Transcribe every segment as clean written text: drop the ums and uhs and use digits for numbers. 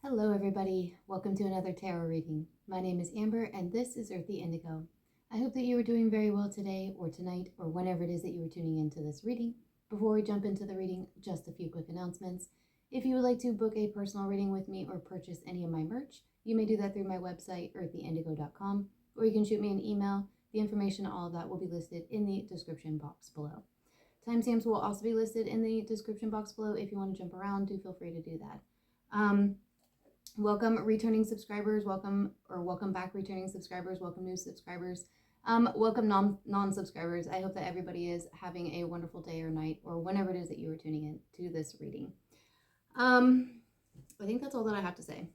Hello everybody, welcome to another tarot reading. My name is Amber and this is Earthy Indigo. I hope that you are doing very well today or tonight or whenever it is that you are tuning into this reading. Before we jump into the reading, just a few quick announcements. If you would like to book a personal reading with me or purchase any of my merch, you may do that through my website, earthyindigo.com, or you can shoot me an email. The information, all of that will be listed in the description box below. Timestamps will also be listed in the description box below. If you want to jump around, do feel free to do that. Welcome returning subscribers, welcome back returning subscribers, welcome new subscribers, welcome non-subscribers. I hope that everybody is having a wonderful day or night or whenever it is that you are tuning in to this reading. I think that's all that I have to say.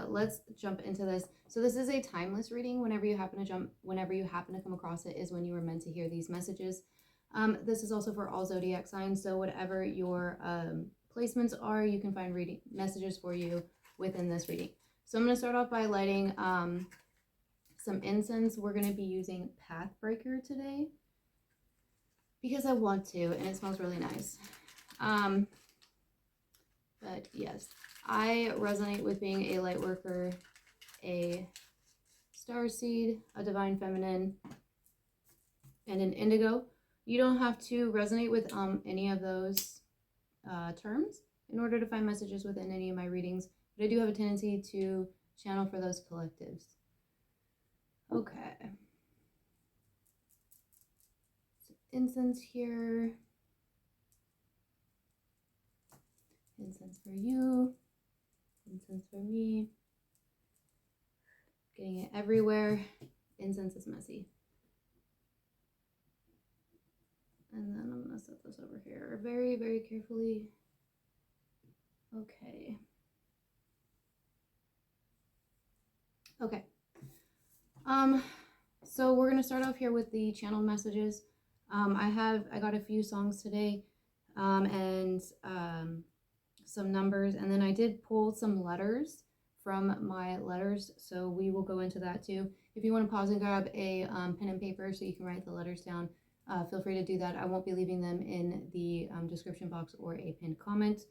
Let's jump into this. So this is a timeless reading. Whenever you happen to come across it is when you were meant to hear these messages. This is also for all zodiac signs, so whatever your placements are, you can find reading messages for you within this reading. So I'm going to start off by lighting some incense. We're going to be using Pathbreaker today because I want to, and it smells really nice. But yes, I resonate with being a Lightworker, a Starseed, a Divine Feminine, and an Indigo. You don't have to resonate with any of those terms in order to find messages within any of my readings, but I do have a tendency to channel for those collectives. Okay. Some incense here. Incense for you. Incense for me. Getting it everywhere. Incense is messy. And then I'm going to set this over here very, very carefully. Okay. Okay. So we're going to start off here with the channel messages. I got a few songs today, and some numbers, and then I did pull some letters from my letters, so we will go into that too. If you want to pause and grab a pen and paper so you can write the letters down, feel free to do that. I won't be leaving them in the description box or a pinned comment.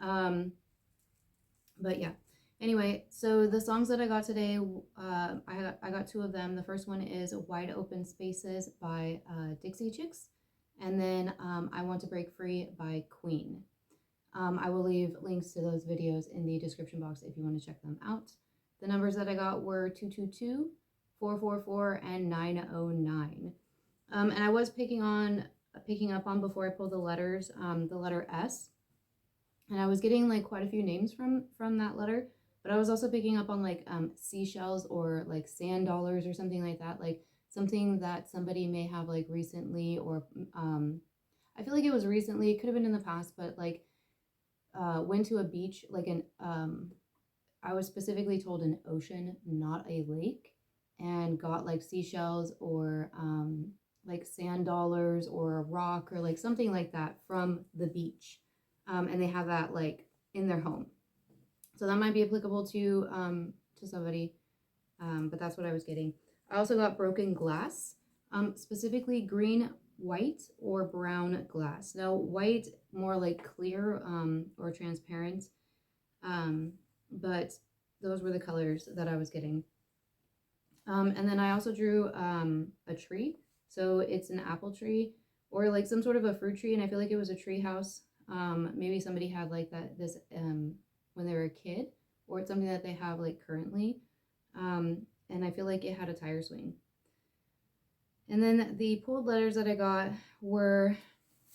But yeah, anyway, so the songs that I got today, I got two of them. The first one is Wide Open Spaces by Dixie Chicks, and then I Want to Break Free by Queen. I will leave links to those videos in the description box if you want to check them out. The numbers that I got were 222, 444, and 909. And I was picking up on before I pulled the letters, the letter S. And I was getting like quite a few names from that letter, but I was also picking up on like seashells or like sand dollars or something like that, like something that somebody may have like recently, or I feel like it was recently, it could have been in the past, but like went to a beach, like I was specifically told an ocean, not a lake, and got like seashells or like sand dollars or a rock or like something like that from the beach. And they have that like in their home, so that might be applicable to somebody, but that's what I was getting. I also got broken glass, specifically green, white, or brown glass. Now white more like clear or transparent, but those were the colors that I was getting. And then I also drew a tree, so it's an apple tree or like some sort of a fruit tree, and I feel like it was a tree house. Maybe somebody had like this when they were a kid, or it's something that they have like currently. And I feel like it had a tire swing. And then the pulled letters that I got were,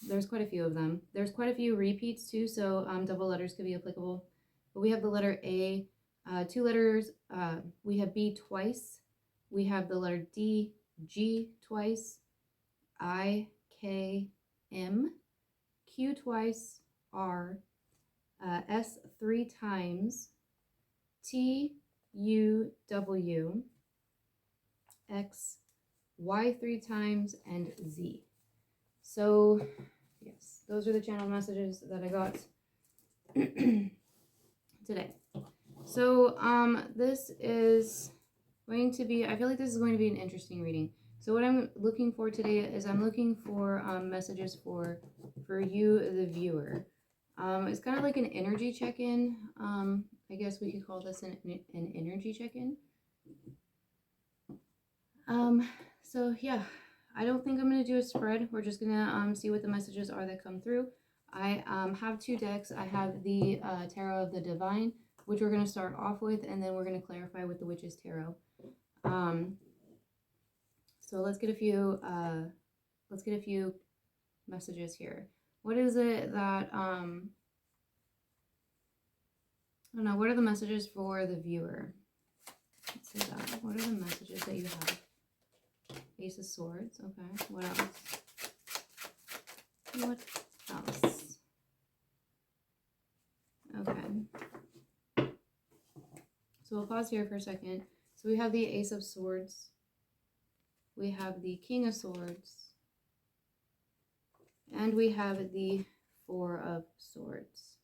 there's quite a few of them. There's quite a few repeats too, so double letters could be applicable. But we have the letter A, two letters. We have B twice. We have the letter D, G twice, I, K, M, Q twice, R, S 3 times, T, U, W, X, Y 3 times, and Z. So yes, those are the channel messages that I got today. So this is going to be, I feel like this is going to be an interesting reading. So what I'm looking for today is I'm looking for messages for you, the viewer. It's kind of like an energy check-in. I guess we could call this an energy check-in. So yeah, I don't think I'm gonna do a spread. We're just gonna see what the messages are that come through. I have 2 decks. I have the Tarot of the Divine, which we're gonna start off with, and then we're gonna clarify with the Witch's Tarot. So let's get a few messages here. What is it that I don't know, what are the messages for the viewer? Let's see that. What are the messages that you have? Ace of Swords, okay. What else? What else? Okay. So we'll pause here for a second. So we have the Ace of Swords. We have the King of Swords. And we have the Four of Swords.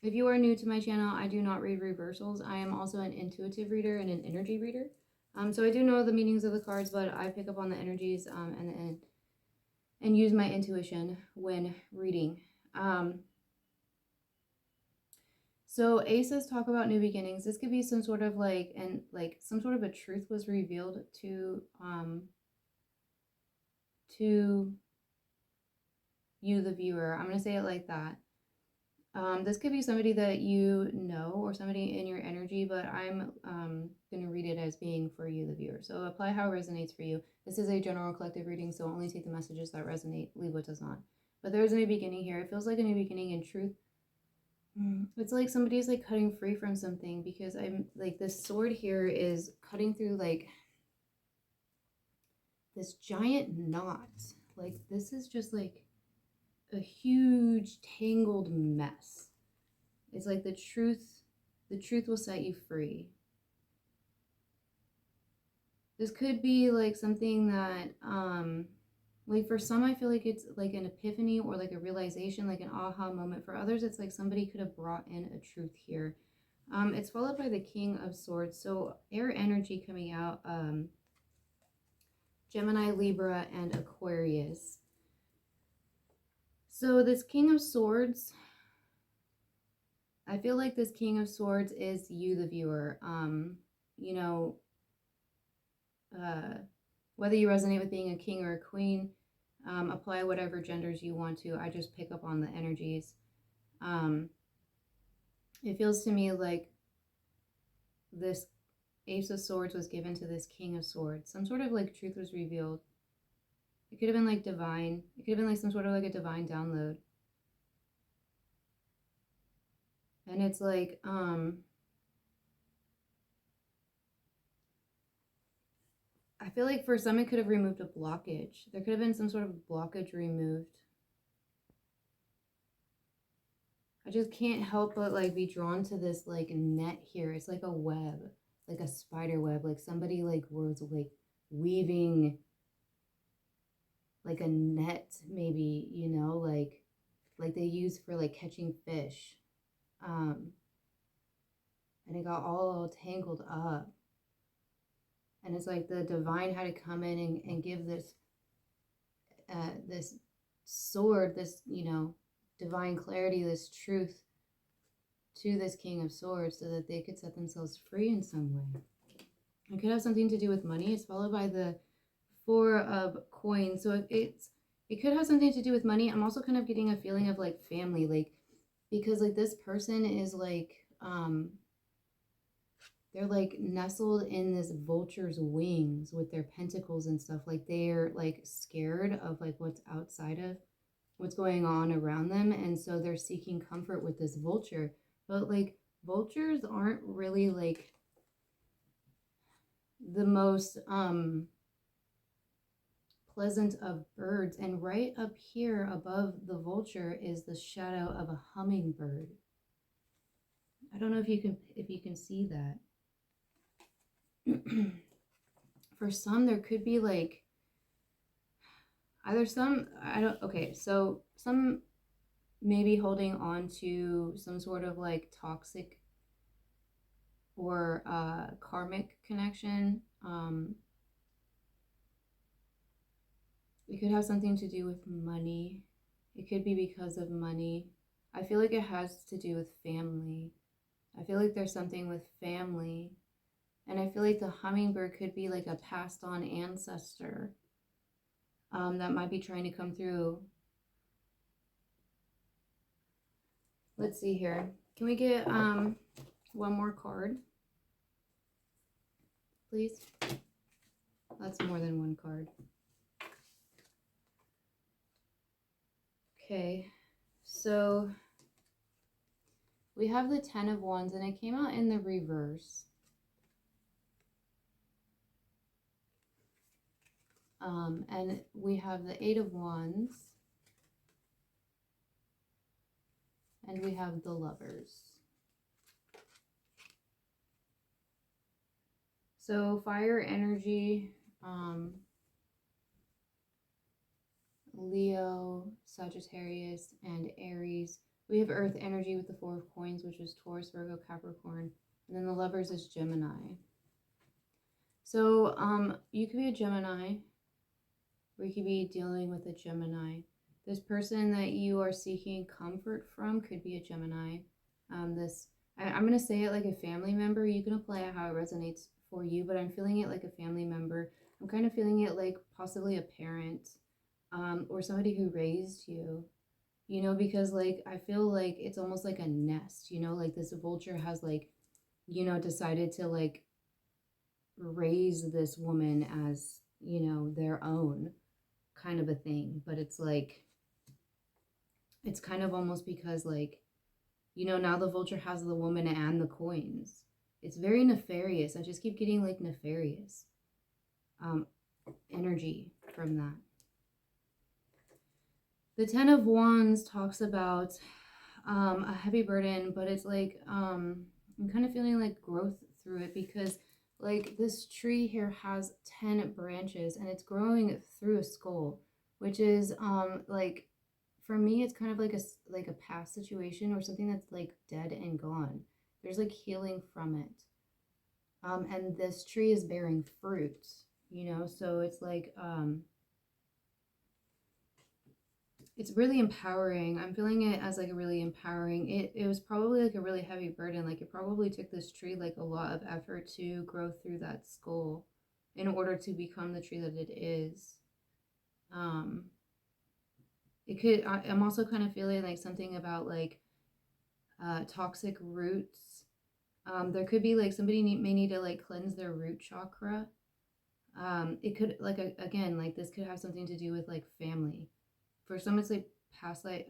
If you are new to my channel, I do not read reversals. I am also an intuitive reader and an energy reader. So I do know the meanings of the cards, but I pick up on the energies and use my intuition when reading. So aces talk about new beginnings. This could be some sort of some sort of a truth was revealed to you, the viewer. I'm gonna say it like that. This could be somebody that you know or somebody in your energy, but I'm going to read it as being for you, the viewer. So apply how it resonates for you. This is a general collective reading, so only take the messages that resonate, leave what does not. But there is a new beginning here. It feels like a new beginning in truth. It's like somebody's like cutting free from something, because I'm like, this sword here is cutting through like this giant knot. Like this is just like a huge tangled mess. It's like the truth will set you free. This could be like something that like for some I feel like it's like an epiphany or like a realization, like an aha moment. For others it's like somebody could have brought in a truth here. It's followed by the King of Swords, so air energy coming out. Gemini, Libra, and Aquarius. So this King of Swords, I feel like this King of Swords is you, the viewer. You know, whether you resonate with being a king or a queen, apply whatever genders you want to. I just pick up on the energies. It feels to me like this Ace of Swords was given to this King of Swords. Some sort of like truth was revealed. It could have been like divine. It could have been like some sort of like a divine download. And it's like, I feel like for some it could have removed a blockage. There could have been some sort of blockage removed. I just can't help but like be drawn to this like net here. It's like a web, like a spider web. Like somebody like was like weaving like a net, maybe, you know, like they use for like catching fish. And it got all tangled up. And it's like the divine had to come in and give this this sword, this, you know, divine clarity, this truth to this King of Swords, so that they could set themselves free in some way. It could have something to do with money. It's followed by the Four of Coins. So it could have something to do with money. I'm also kind of getting a feeling of like family, like, because like this person is like, they're like nestled in this vulture's wings with their pentacles and stuff. Like they're like scared of like what's outside of what's going on around them. And so they're seeking comfort with this vulture. But like vultures aren't really like the most pleasant of birds. And right up here above the vulture is the shadow of a hummingbird. I don't know if you can see that. For some, there could be like either some, okay, so some maybe holding on to some sort of like toxic or karmic connection. It could have something to do with money. It could be because of money. I feel like it has to do with family. I feel like there's something with family. And I feel like the hummingbird could be like a passed on ancestor that might be trying to come through. Let's see here. Can we get one more card, please? That's more than one card. Okay, so we have the 10 of Wands, and it came out in the reverse. And we have the 8 of Wands, and we have the Lovers. So fire energy, Leo, Sagittarius, and Aries. We have Earth energy with the 4 of Coins, which is Taurus, Virgo, Capricorn. And then the Lovers is Gemini. So you could be a Gemini, or you could be dealing with a Gemini. This person that you are seeking comfort from could be a Gemini. I'm going to say it like a family member. You can apply it how it resonates for you, but I'm feeling it like a family member. I'm kind of feeling it like possibly a parent, or somebody who raised you, you know, because like I feel like it's almost like a nest, you know, like this vulture has like, you know, decided to like raise this woman as, you know, their own kind of a thing. But it's like, it's kind of almost because like, you know, now the vulture has the woman and the coins. It's very nefarious. I just keep getting like nefarious energy from that. The 10 of Wands talks about a heavy burden, but it's like I'm kind of feeling like growth through it, because like this tree here has 10 branches and it's growing through a skull, which is like, for me it's kind of like a past situation or something that's like dead and gone. There's like healing from it. And this tree is bearing fruit, you know, so it's like it's really empowering. I'm feeling it as like a really empowering. It was probably like a really heavy burden. Like it probably took this tree like a lot of effort to grow through that skull in order to become the tree that it is. It could, I'm also kind of feeling like something about like toxic roots. There could be like somebody may need to like cleanse their root chakra. It could like, again, like this could have something to do with like family. For some, it's like past life.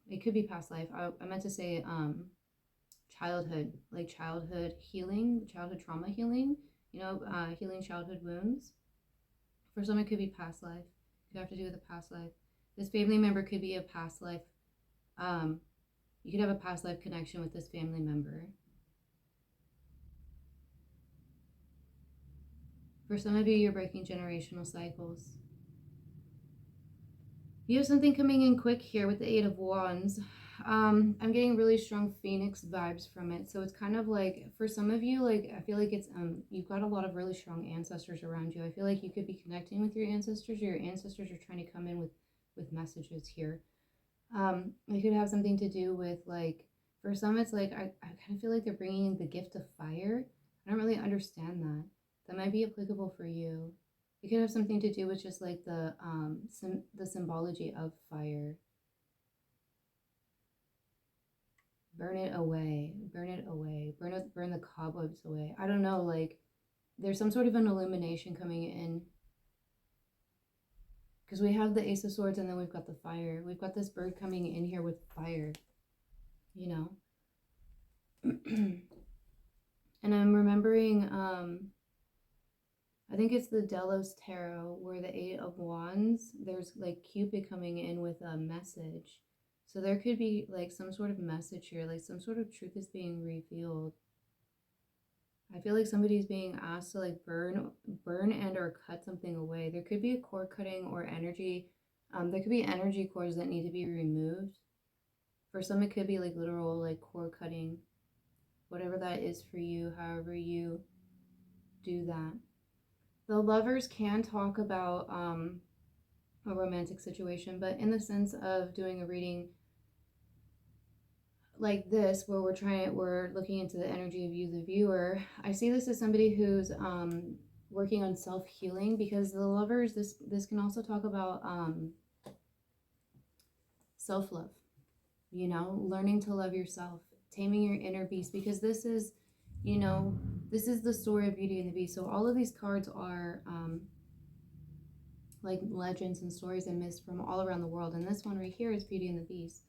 It could be past life. I meant to say childhood, like childhood healing, childhood trauma healing. You know, healing childhood wounds. For some, it could be past life. It could have to do with a past life. This family member could be a past life. You could have a past life connection with this family member. For some of you, you're breaking generational cycles. You have something coming in quick here with the 8 of Wands. I'm getting really strong Phoenix vibes from it. So it's kind of like, for some of you, like, I feel like it's, you've got a lot of really strong ancestors around you. I feel like you could be connecting with your ancestors, or your ancestors are trying to come in with messages here. It could have something to do with, like, for some, it's like, I kind of feel like they're bringing the gift of fire. I don't really understand that. That might be applicable for you. It could have something to do with just like the symbology of fire. Burn it away, burn it away, burn the cobwebs away. I don't know, like there's some sort of an illumination coming in, because we have the Ace of Swords and then we've got the fire. We've got this bird coming in here with fire, you know. And I'm remembering I think it's the Delos Tarot, where the 8 of Wands, there's like Cupid coming in with a message. So there could be like some sort of message here, like some sort of truth is being revealed. I feel like somebody's being asked to like burn and or cut something away. There could be a cord cutting or energy. There could be energy cords that need to be removed. For some, it could be like literal like cord cutting. Whatever that is for you, however you do that. The Lovers can talk about a romantic situation, but in the sense of doing a reading, like this, where we're looking into the energy of you, the viewer, I see this as somebody who's working on self-healing, because the lovers, this can also talk about self-love, you know, learning to love yourself, taming your inner beast, because this is, you know, this is the story of Beauty and the Beast. So all of these cards are like legends and stories and myths from all around the world, and this one right here is Beauty and the Beast.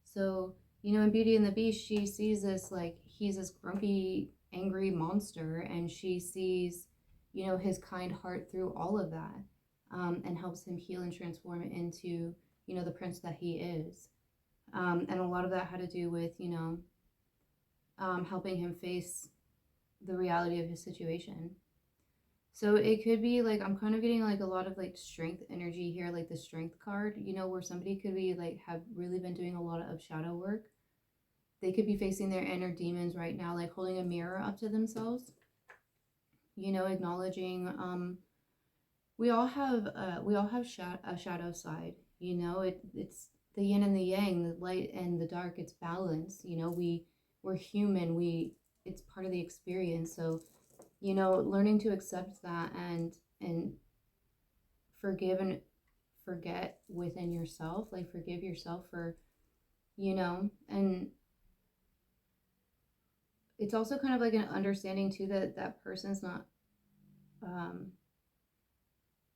So, you know, in Beauty and the Beast, she sees this, like, he's this grumpy, angry monster, and she sees, you know, his kind heart through all of that, and helps him heal and transform into, you know, the prince that he is. And a lot of that had to do with, you know, helping him face the reality of his situation. So it could be like, I'm kind of getting like a lot of like strength energy here, like the strength card, you know, where somebody could be like, have really been doing a lot of shadow work. They could be facing their inner demons right now, like holding a mirror up to themselves, you know, acknowledging, we all have a shadow side, you know, it's the yin and the yang, the light and the dark, it's balance, you know, we're human, it's part of the experience. So, you know, learning to accept that and forgive and forget within yourself, like forgive yourself for, you know, and it's also kind of like an understanding too that that person's not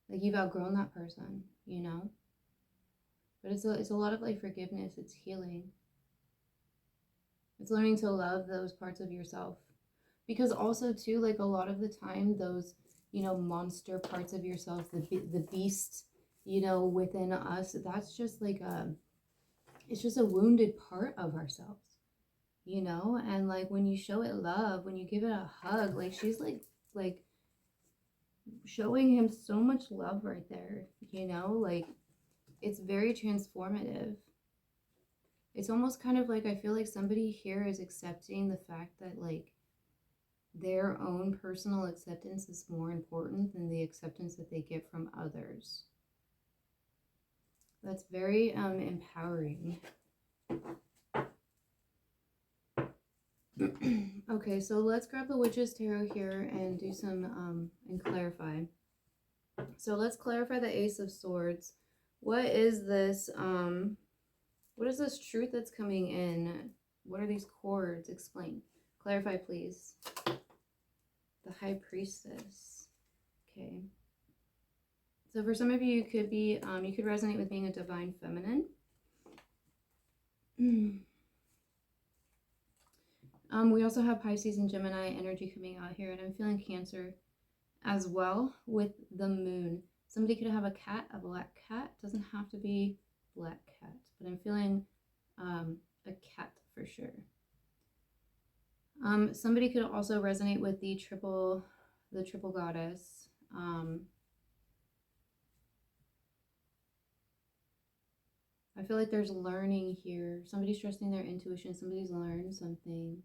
like, you've outgrown that person, you know. But it's a lot of like forgiveness, it's healing, it's learning to love those parts of yourself, because also too, like a lot of the time those, you know, monster parts of yourself, the beast, you know, within us, that's just like it's just a wounded part of ourselves, you know. And like when you show it love, when you give it a hug, like she's like showing him so much love right there, you know, like it's very transformative. It's almost kind of like, I feel like somebody here is accepting the fact that like their own personal acceptance is more important than the acceptance that they get from others. That's very empowering. Okay, so let's grab the Witch's Tarot here and do some and clarify. So let's clarify the Ace of Swords. What is this truth that's coming in? What are these cords? Explain. Clarify, please. The High Priestess. Okay. So for some of you, you could be, you could resonate with being a divine feminine. We also have Pisces and Gemini energy coming out here, and I'm feeling Cancer as well with the moon. Somebody could have a cat, a black cat. Doesn't have to be black cat, but I'm feeling a cat for sure. Somebody could also resonate with the triple goddess. I feel like there's learning here. Somebody's trusting their intuition. Somebody's learned something.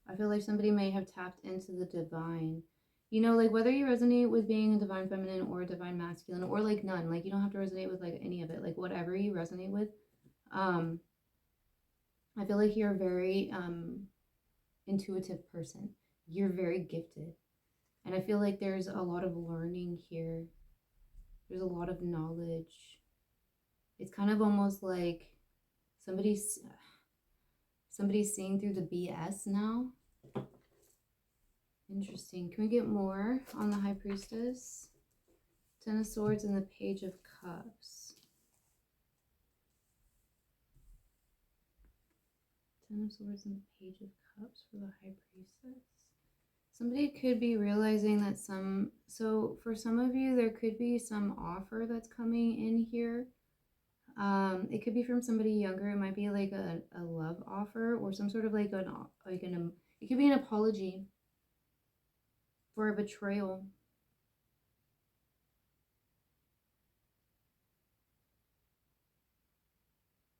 I feel like somebody may have tapped into the divine. You know, like whether you resonate with being a divine feminine or a divine masculine, or like none, like you don't have to resonate with like any of it, like whatever you resonate with. I feel like you're a very intuitive person. You're very gifted. And I feel like there's a lot of learning here. There's a lot of knowledge. It's kind of almost like somebody's seeing through the BS now. Interesting. Can we get more on the High Priestess? Ten of Swords and the Page of Cups. Ten of Swords and the Page of Cups for the High Priestess. Somebody could be realizing that so for some of you, there could be some offer that's coming in here. It could be from somebody younger. It might be like a love offer, or some sort of like it could be an apology for a betrayal.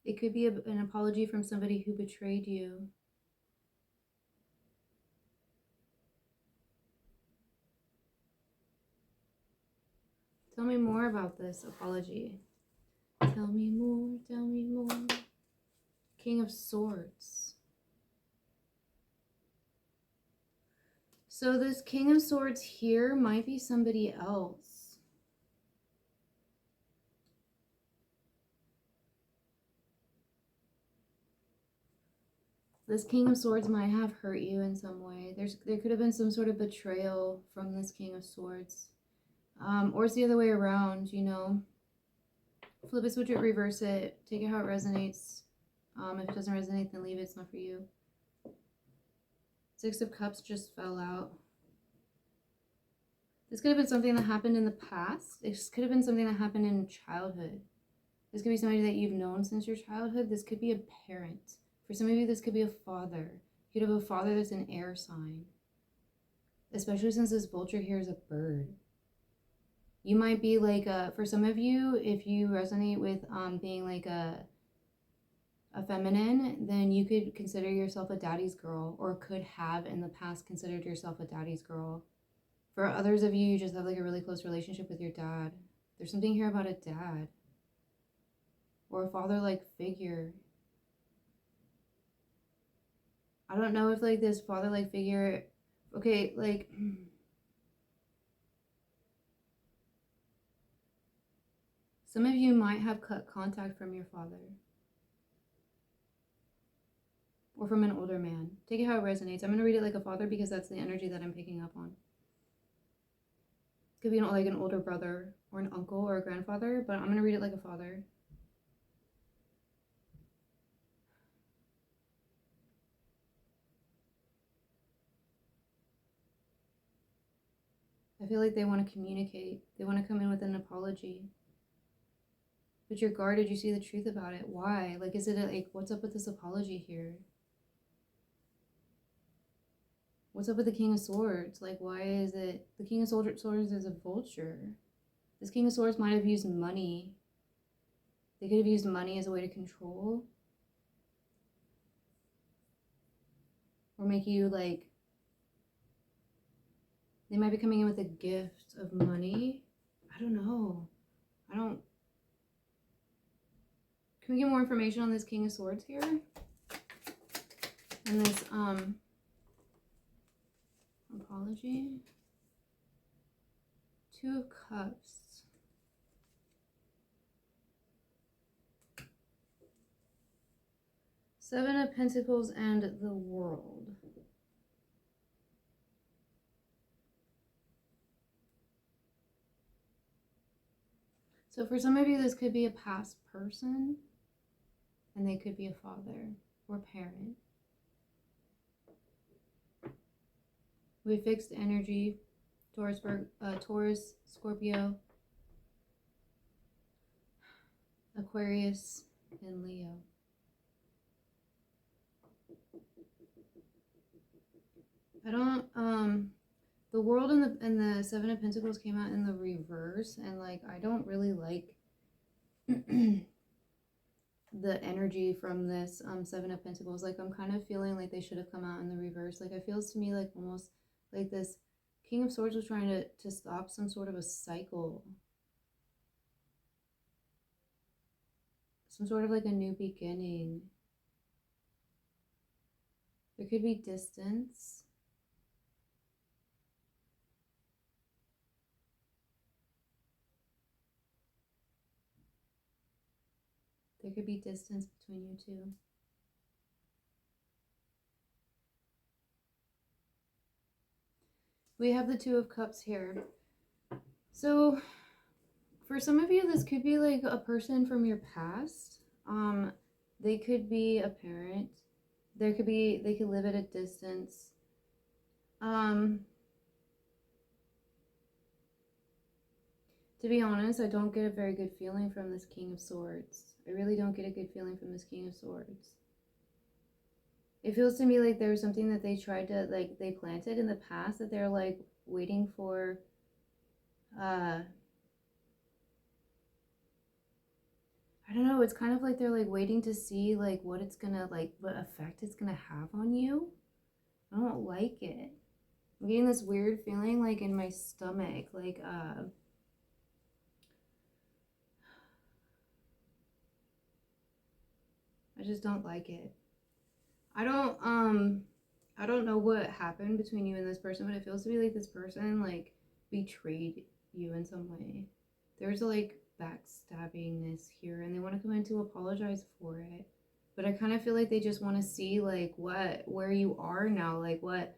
It could be an apology from somebody who betrayed you. Tell me more about this apology. Tell me more, tell me more. King of Swords. So this King of Swords here might be somebody else. This King of Swords might have hurt you in some way. There could have been some sort of betrayal from this King of Swords. Or it's the other way around, you know. Flip it, switch it, reverse it. Take it how it resonates. If it doesn't resonate, then leave it. It's not for you. Six of Cups just fell out. This could have been something that happened in the past. This could have been something that happened in childhood. This could be somebody that you've known since your childhood. This could be a parent. For some of you, this could be a father. You could have a father that's an air sign. Especially since this vulture here is a bird. You might be like for some of you, if you resonate with being like a feminine, then you could consider yourself a daddy's girl, or could have in the past considered yourself a daddy's girl. For others of you, you just have like a really close relationship with your dad. There's something here about a dad or a father-like figure. I don't know if like this father-like figure, okay, like some of you might have cut contact from your father or from an older man. Take it how it resonates. I'm going to read it like a father because that's the energy that I'm picking up on. Could be like an older brother or an uncle or a grandfather, but I'm going to read it like a father. I feel like they want to communicate. They want to come in with an apology. But you're guarded. You see the truth about it. Why? Like, is it like, what's up with this apology here? What's up with the King of Swords? Like, why is it... The King of Swords is a vulture. This King of Swords might have used money. They could have used money as a way to control. Or make you, like... They might be coming in with a gift of money. I don't know. Can we get more information on this King of Swords here? And this, apology. Two of Cups. Seven of Pentacles and the World. So for some of you, this could be a past person, and they could be a father or parent. We have fixed energy, Taurus, Scorpio, Aquarius, and Leo. The World and the Seven of Pentacles came out in the reverse, and like I don't really like the energy from this Seven of Pentacles. Like I'm kind of feeling like they should have come out in the reverse. Like it feels to me like almost like this King of Swords was trying to stop some sort of a cycle. Some sort of like a new beginning. There could be distance. There could be distance between you two. We have the Two of Cups here. So for some of you, this could be like a person from your past. They could be a parent. They could live at a distance. To be honest, I don't get a very good feeling from this King of Swords. I really don't get a good feeling from this King of Swords. It feels to me like there was something that they tried to, like, they planted in the past that they're, like, waiting for, I don't know, it's kind of like they're, like, waiting to see, like, what it's gonna, like, what effect it's gonna have on you. I don't like it. I'm getting this weird feeling, like, in my stomach, like, I just don't like it. I don't know what happened between you and this person, but it feels to be like this person like betrayed you in some way. There's like backstabbingness here, and they want to come in to apologize for it. But I kind of feel like they just want to see like where you are now, like what,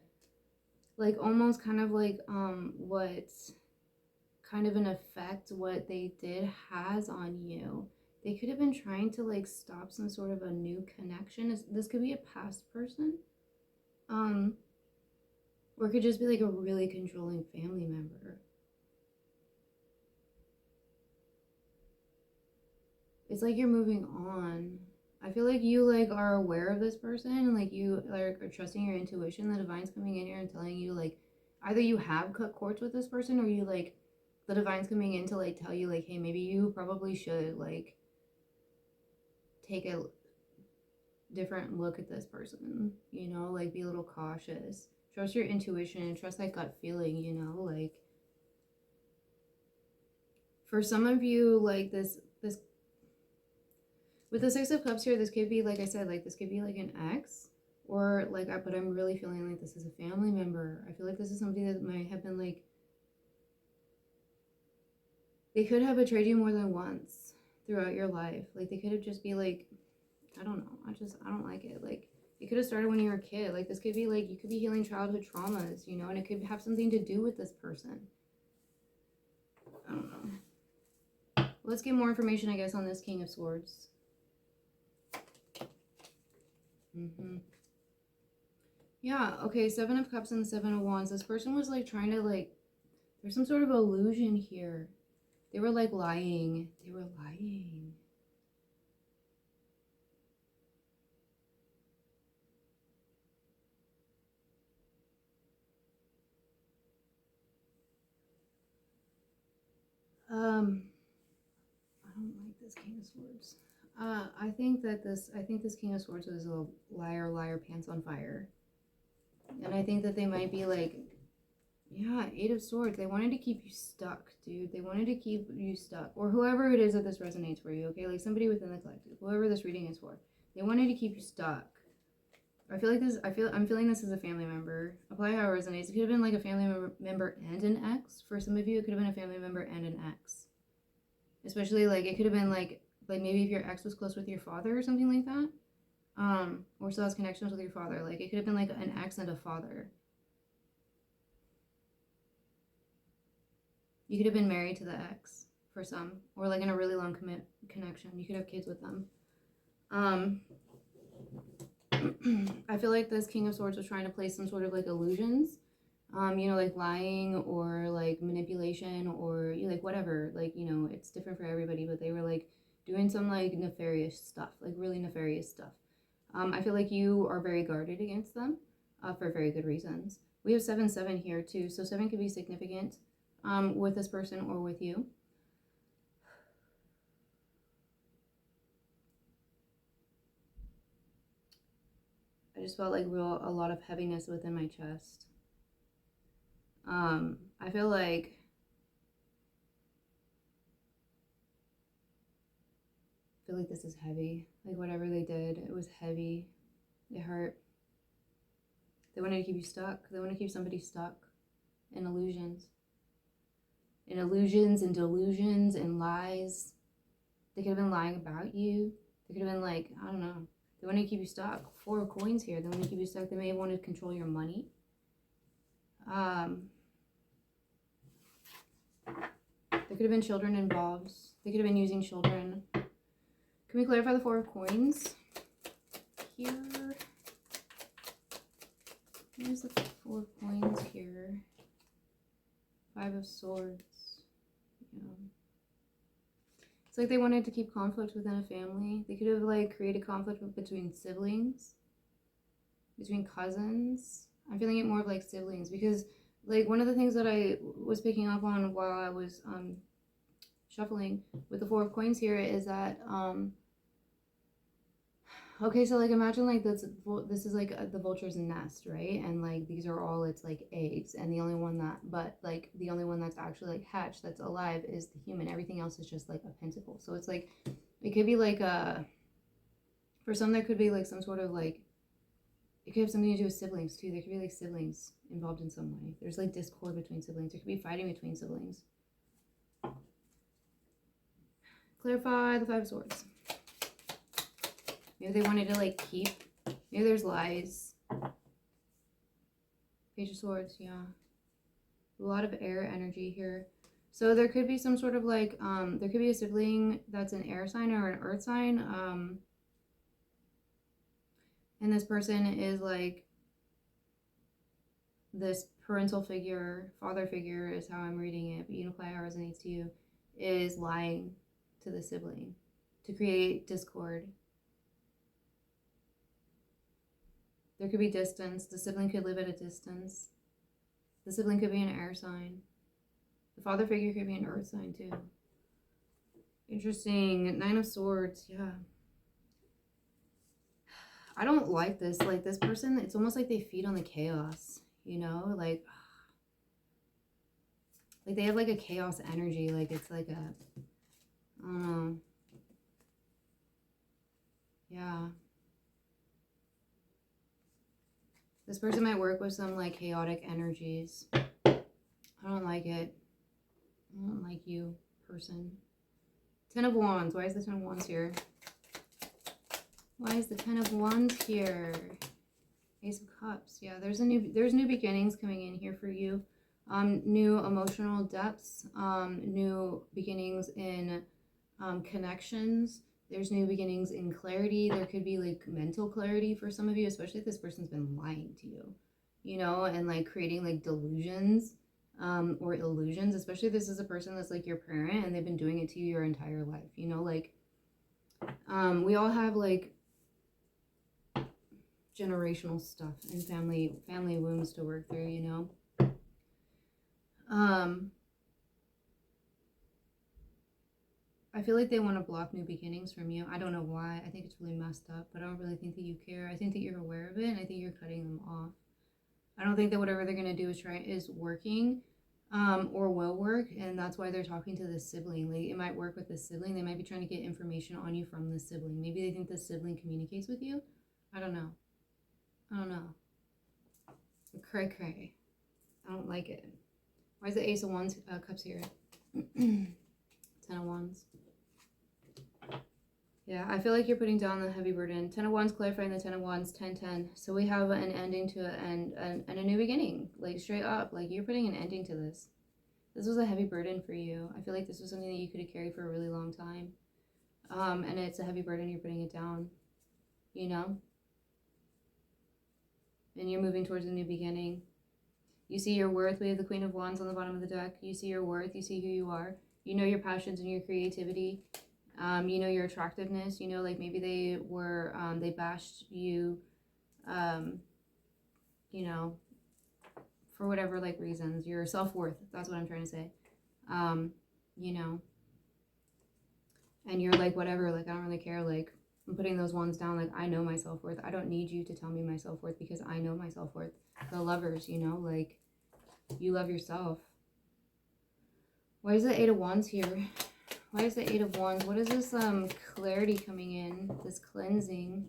like almost kind of like what kind of an effect what they did has on you. They could have been trying to like stop some sort of a new connection. This could be a past person. Or it could just be like a really controlling family member. It's like you're moving on. I feel like you like are aware of this person, and like you like are trusting your intuition. The divine's coming in here and telling you like either you have cut cords with this person, or you like the divine's coming in to like tell you like, hey, maybe you probably should like take a different look at this person, you know, like be a little cautious. Trust your intuition and trust that gut feeling, you know, like for some of you, like this with the Six of Cups here, this could be, like I said, like this could be like an ex, or like, but I'm really feeling like this is a family member. I feel like this is somebody that might have been like, they could have betrayed you more than once throughout your life. Like they could have just be like, I don't know. I don't like it. Like it could have started when you were a kid. Like this could be like, you could be healing childhood traumas, you know, and it could have something to do with this person. I don't know. Let's get more information, I guess, on this King of Swords. Yeah, okay, Seven of Cups and the Seven of Wands. This person was like trying to like, there's some sort of illusion here. They were like lying. They were lying. I don't like this King of Swords. I think this King of Swords is a liar, pants on fire. And I think that they might be like, yeah, Eight of Swords. They wanted to keep you stuck, dude. They wanted to keep you stuck. Or whoever it is that this resonates for you, okay? Like somebody within the collective. Whoever this reading is for. They wanted to keep you stuck. I'm feeling this as a family member. Apply how it resonates. It could have been like a family member and an ex. For some of you, it could have been a family member and an ex. Especially like it could have been like maybe if your ex was close with your father or something like that. Or still has connections with your father. Like it could have been like an ex and a father. You could have been married to the ex for some, or like in a really long connection. You could have kids with them. I feel like this King of Swords was trying to play some sort of like illusions, you know, like lying or like manipulation or like whatever. Like, you know, it's different for everybody, but they were like doing some like nefarious stuff, like really nefarious stuff. I feel like you are very guarded against them for very good reasons. We have 7-7 here too, so 7 could be significant with this person or with you. I just felt like a lot of heaviness within my chest. I feel like this is heavy. Like whatever they did, it was heavy. It hurt. They wanted to keep you stuck. They want to keep somebody stuck in illusions. In illusions and delusions and lies. They could have been lying about you. They could have been like, I don't know. They want to keep you stuck. 4 of coins here. They want to keep you stuck. They may want to control your money. There could have been children involved. They could have been using children. Can we clarify the 4 of coins here? Where's the 4 of coins here? 5 of swords. Yeah. It's like they wanted to keep conflict within a family. They could have like created conflict between siblings, between cousins. I'm feeling it more of like siblings because like one of the things that I was picking up on while I was shuffling with the 4 of coins here is that okay, so like imagine like this is like the vulture's nest, right? And like these are all its like eggs, and the only one that's actually like hatched, that's alive, is the human. Everything else is just like a pentacle. So it's like it could be like a For some, there could be like some sort of like, it could have something to do with siblings too. There could be like siblings involved in some way. There's like discord between siblings. There could be fighting between siblings. Clarify the Five of Swords. Maybe they wanted to like keep. Maybe there's lies. Page of Swords, yeah. A lot of air energy here. So there could be some sort of like, there could be a sibling that's an air sign or an earth sign. And this person is like this parental figure, father figure is how I'm reading it, but you know, apply how it resonates to you, is lying to the sibling to create discord. There could be distance. The sibling could live at a distance. The sibling could be an air sign. The father figure could be an earth sign too. Interesting. Nine of Swords, yeah. I don't like this. Like this person, it's almost like they feed on the chaos, you know? Like they have like a chaos energy. Like it's like a, I don't know. Yeah. This person might work with some like chaotic energies. I don't like it. I don't like you, person. Ten of Wands. Why is the Ten of Wands here? Why is the Ten of Wands here? Ace of Cups. Yeah, there's new beginnings coming in here for you. New emotional depths. New beginnings in connections. There's new beginnings in clarity. There could be like mental clarity for some of you, especially if this person's been lying to you, you know, and like creating like delusions or illusions, especially if this is a person that's like your parent and they've been doing it to you your entire life, you know, like we all have like generational stuff and family wounds to work through, you know. I feel like they want to block new beginnings from you. I don't know why. I think it's really messed up, but I don't really think that you care. I think that you're aware of it, and I think you're cutting them off. I don't think that whatever they're going to do is working or will work, and that's why they're talking to this sibling. Like, it might work with this sibling. They might be trying to get information on you from this sibling. Maybe they think this sibling communicates with you. I don't know. Cray cray. I don't like it. Why is the Ace of Wands Cups here? 10 of Wands. Yeah, I feel like you're putting down the heavy burden. 10 of Wands, clarifying the 10 of Wands, 10-10. So we have an ending to it and a new beginning. Like, straight up. Like, you're putting an ending to this. This was a heavy burden for you. I feel like this was something that you could have carried for a really long time. And it's a heavy burden. You're putting it down. You know? And you're moving towards a new beginning. You see your worth. We have the Queen of Wands on the bottom of the deck. You see your worth. You see who you are. You know your passions and your creativity. You know your attractiveness. You know, like maybe they were, they bashed you, you know, for whatever like reasons. Your self-worth. That's what I'm trying to say. You know, and you're like, whatever, like, I don't really care. Like, I'm putting those wands down. Like, I know my self-worth. I don't need you to tell me my self-worth because I know my self-worth. The Lovers, you know, like, you love yourself. Why is the Eight of Wands here? Why is the Eight of Wands? What is this clarity coming in? This cleansing.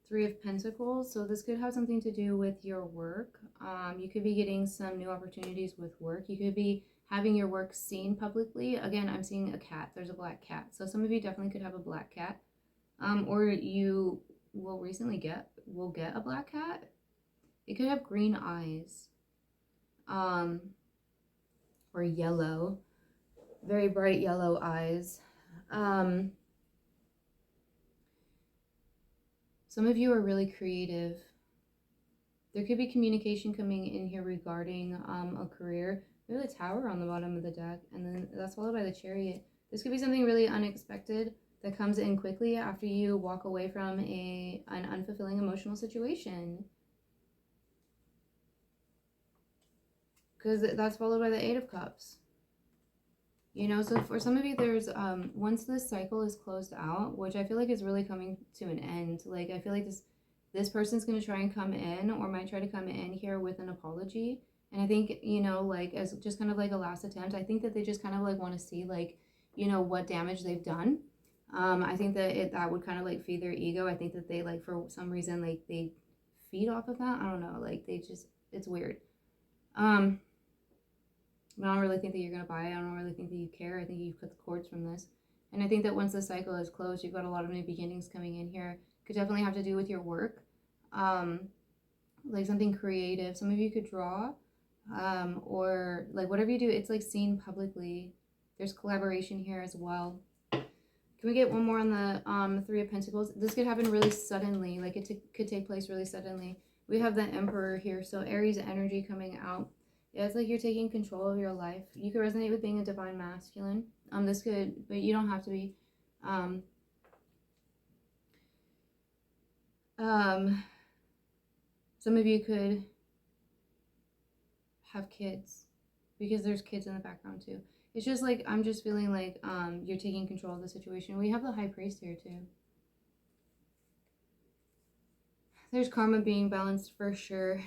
Three of Pentacles. So this could have something to do with your work. You could be getting some new opportunities with work. You could be having your work seen publicly. Again, I'm seeing a cat. There's a black cat. So some of you definitely could have a black cat. Or you will get a black cat. It could have green eyes. Or yellow. Very bright yellow eyes. Some of you are really creative. There could be communication coming in here regarding a career. We have the Tower on the bottom of the deck, and then that's followed by the Chariot. This could be something really unexpected that comes in quickly after you walk away from an unfulfilling emotional situation. Because that's followed by the Eight of Cups. You know, so for some of you, there's, once this cycle is closed out, which I feel like is really coming to an end, like, I feel like this person's going to try and come in, or might try to come in here with an apology. And I think, you know, like, as just kind of like a last attempt, I think that they just kind of like want to see, like, you know, what damage they've done. I think that that would kind of like feed their ego. I think that they like, for some reason, like they feed off of that. I don't know, like they just, it's weird. I don't really think that you're gonna buy it. I don't really think that you care. I think you cut the cords from this. And I think that once the cycle is closed, you've got a lot of new beginnings coming in here. Could definitely have to do with your work. Like something creative. Some of you could draw. Or like whatever you do, it's like seen publicly. There's collaboration here as well. Can we get one more on the Three of Pentacles? This could happen really suddenly. Like it could take place really suddenly. We have the Emperor here. So Aries energy coming out. Yeah, it's like you're taking control of your life. You could resonate with being a divine masculine. This could, but you don't have to be. Some of you could have kids because there's kids in the background too. It's just like, I'm just feeling like you're taking control of the situation. We have the High Priest here too. There's karma being balanced for sure.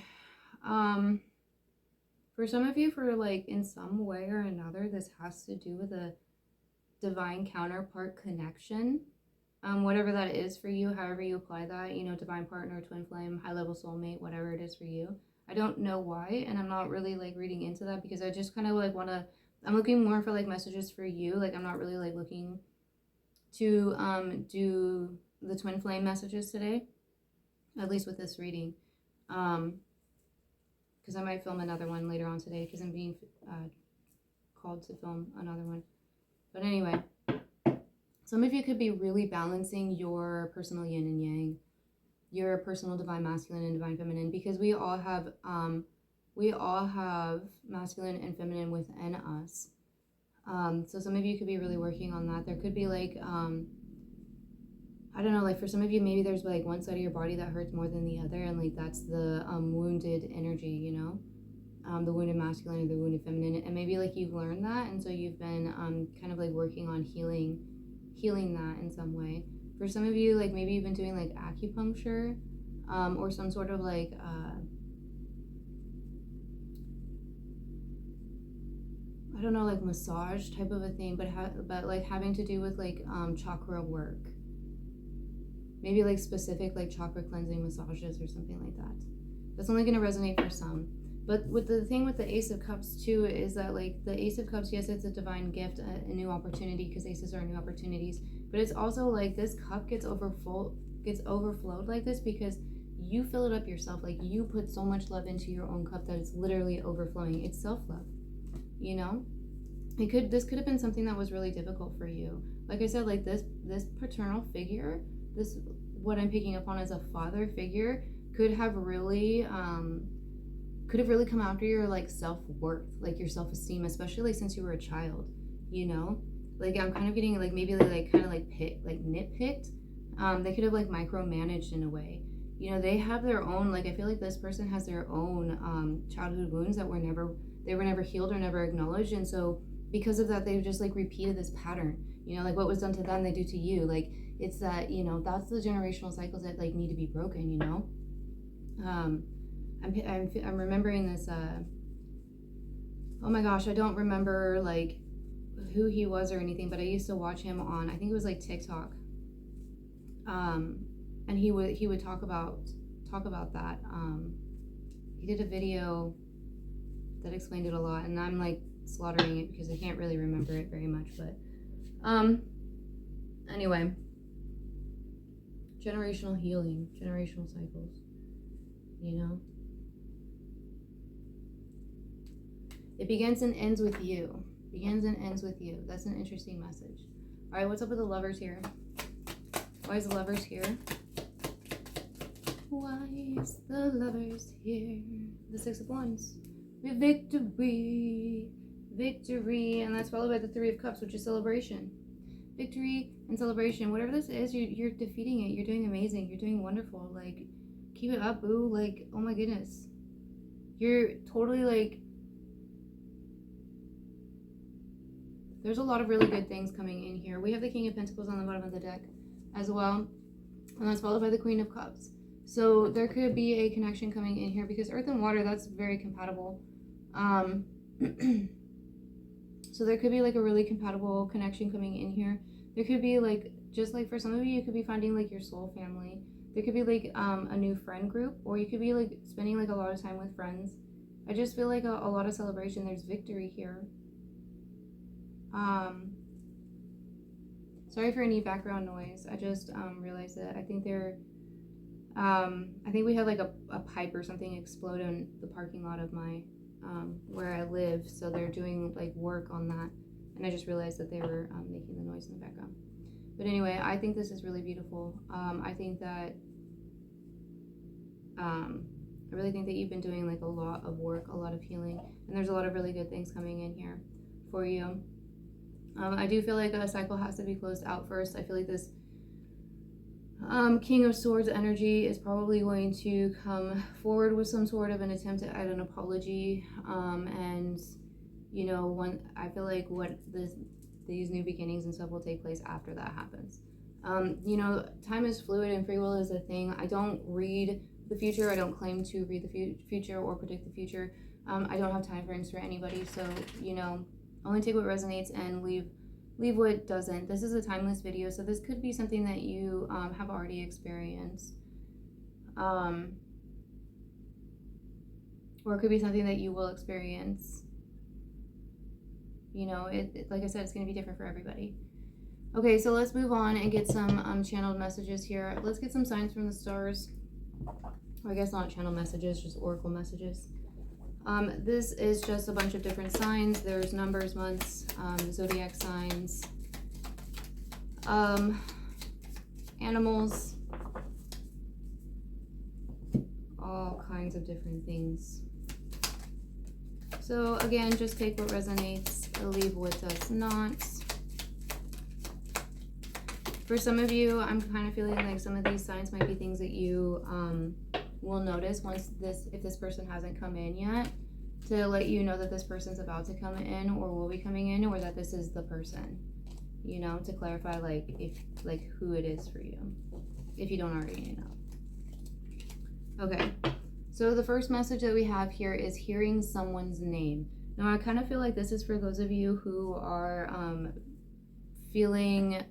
For some of you, for like in some way or another, this has to do with a divine counterpart connection. Whatever that is for you, however you apply that, you know, divine partner, twin flame, high level soulmate, whatever it is for you. I don't know why, and I'm not really like reading into that because I just kind of like want to, I'm looking more for like messages for you. Like I'm not really like looking to do the twin flame messages today, at least with this reading. Because I might film another one later on today because I'm being called to film another one. But anyway, some of you could be really balancing your personal yin and yang, your personal divine masculine and divine feminine, because we all have masculine and feminine within us. So some of you could be really working on that. There could be like, I don't know, like for some of you, maybe there's like one side of your body that hurts more than the other, and like that's the wounded energy, you know, the wounded masculine or the wounded feminine, and maybe like you've learned that, and so you've been kind of like working on healing that in some way. For some of you, like maybe you've been doing like acupuncture, or some sort of like I don't know, like massage type of a thing, but like having to do with like chakra work. Maybe like specific like chakra cleansing massages or something like that. That's only going to resonate for some. But with the thing with the Ace of Cups too is that like the Ace of Cups, yes, it's a divine gift, a new opportunity, because aces are new opportunities. But it's also like this cup gets overflowed like this because you fill it up yourself. Like you put so much love into your own cup that it's literally overflowing. It's self-love, you know? This could have been something that was really difficult for you. Like I said, like this paternal figure, this, what I'm picking up on as a father figure, could have really come after your like self-worth, like your self-esteem, especially like since you were a child, you know? Like I'm kind of getting like maybe they like kind of like nitpicked. They could have like micromanaged in a way. You know, they have their own, like I feel like this person has their own childhood wounds that were never healed or never acknowledged, and so because of that they've just like repeated this pattern. You know, like what was done to them they do to you. Like it's that, you know, that's the generational cycles that like need to be broken, you know. I'm remembering this oh my gosh, I don't remember like who he was or anything, but I used to watch him on, I think it was like TikTok, and he would talk about that. He did a video that explained it a lot, and I'm like slaughtering it because I can't really remember it very much, but anyway, generational healing, generational cycles, you know. It begins and ends with you. Begins and ends with you. That's an interesting message. All right, what's up with the Lovers here? Why is the Lovers here? Why is the Lovers here? The Six of Wands. We have victory. Victory. And that's followed by the Three of Cups, which is celebration. Victory and celebration. Whatever this is, you're defeating it. You're doing amazing. You're doing wonderful. Like, keep it up, boo. Like, oh my goodness. You're totally like... There's a lot of really good things coming in here. We have the King of Pentacles on the bottom of the deck as well. And that's followed by the Queen of Cups. So there could be a connection coming in here because Earth and Water, that's very compatible. So there could be like a really compatible connection coming in here. There could be like just like for some of you, you could be finding like your soul family. There could be like a new friend group, or you could be like spending like a lot of time with friends. I just feel like a lot of celebration. There's victory here. Sorry for any background noise. I just realized that I think I think we had like a pipe or something explode in the parking lot of my where I live, so they're doing like work on that, and I just realized that they were making the noise in the background. But anyway, I think this is really beautiful. I think that I really think that you've been doing like a lot of work, a lot of healing, and there's a lot of really good things coming in here for you. I do feel like a cycle has to be closed out first. I feel like this King of Swords energy is probably going to come forward with some sort of an attempt at an apology. And, you know, I feel like these new beginnings and stuff will take place after that happens. You know, time is fluid and free will is a thing. I don't read the future. I don't claim to read the future or predict the future. I don't have time frames for anybody. So, you know, only take what resonates and leave what doesn't. This is a timeless video, so this could be something that you have already experienced. Or it could be something that you will experience. You know, like I said, it's going to be different for everybody. Okay, so let's move on and get some channeled messages here. Let's get some signs from the stars. Or I guess not channel messages, just oracle messages. This is just a bunch of different signs. There's numbers, months, zodiac signs, animals, all kinds of different things. So again, just take what resonates, leave what does not. For some of you, I'm kind of feeling like some of these signs might be things that you will notice if this person hasn't come in yet, to let you know that this person's about to come in or will be coming in, or that this is the person, you know, to clarify who it is for you, if you don't already know. Okay, so the first message that we have here is hearing someone's name. Now I kind of feel like this is for those of you who are feeling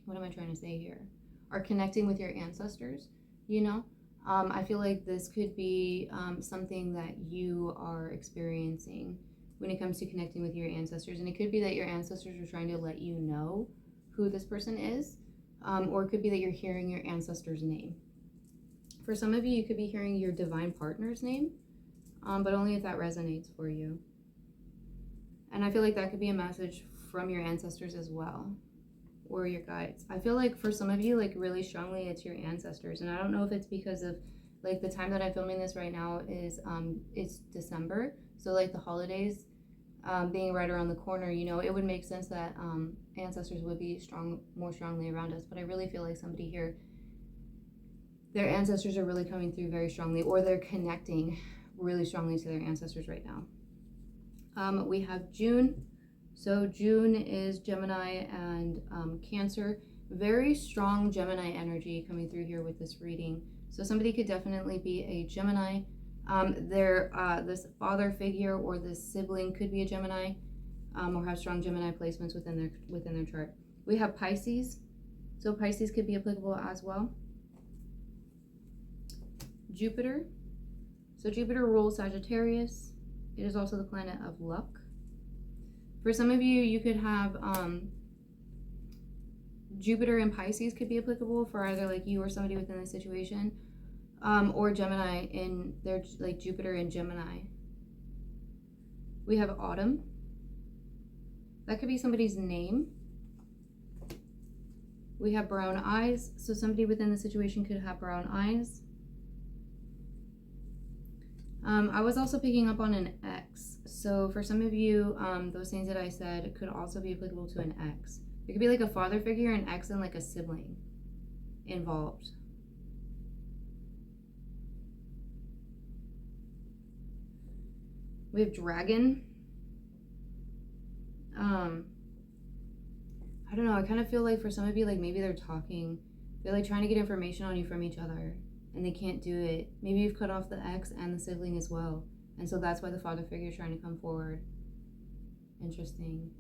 what am I trying to say here, are connecting with your ancestors, you know. I feel like this could be something that you are experiencing when it comes to connecting with your ancestors. And it could be that your ancestors are trying to let you know who this person is, or it could be that you're hearing your ancestor's name. For some of you, you could be hearing your divine partner's name, but only if that resonates for you. And I feel like that could be a message from your ancestors as well, or your guides. I feel like for some of you, like really strongly, it's your ancestors. And I don't know if it's because of like the time that I'm filming this right now is it's December, so like the holidays being right around the corner, you know, it would make sense that ancestors would be more strongly around us. But I really feel like somebody here, their ancestors are really coming through very strongly, or they're connecting really strongly to their ancestors right now. We have June. So June is Gemini and Cancer. Very strong Gemini energy coming through here with this reading. So somebody could definitely be a Gemini. This father figure or this sibling could be a Gemini, or have strong Gemini placements within their chart. We have Pisces. So Pisces could be applicable as well. Jupiter. So Jupiter rules Sagittarius. It is also the planet of luck. For some of you, you could have Jupiter and Pisces could be applicable for either like you or somebody within the situation, or Gemini in their like Jupiter and Gemini. We have Autumn. That could be somebody's name. We have brown eyes. So somebody within the situation could have brown eyes. I was also picking up on an X. So for some of you, those things that I said could also be applicable to an X. It could be like a father figure, an X, and like a sibling involved. We have Dragon. I don't know, I kind of feel like for some of you, like maybe they're like trying to get information on you from each other, and they can't do it. Maybe you've cut off the X and the sibling as well, and so that's why the father figure is trying to come forward. Interesting.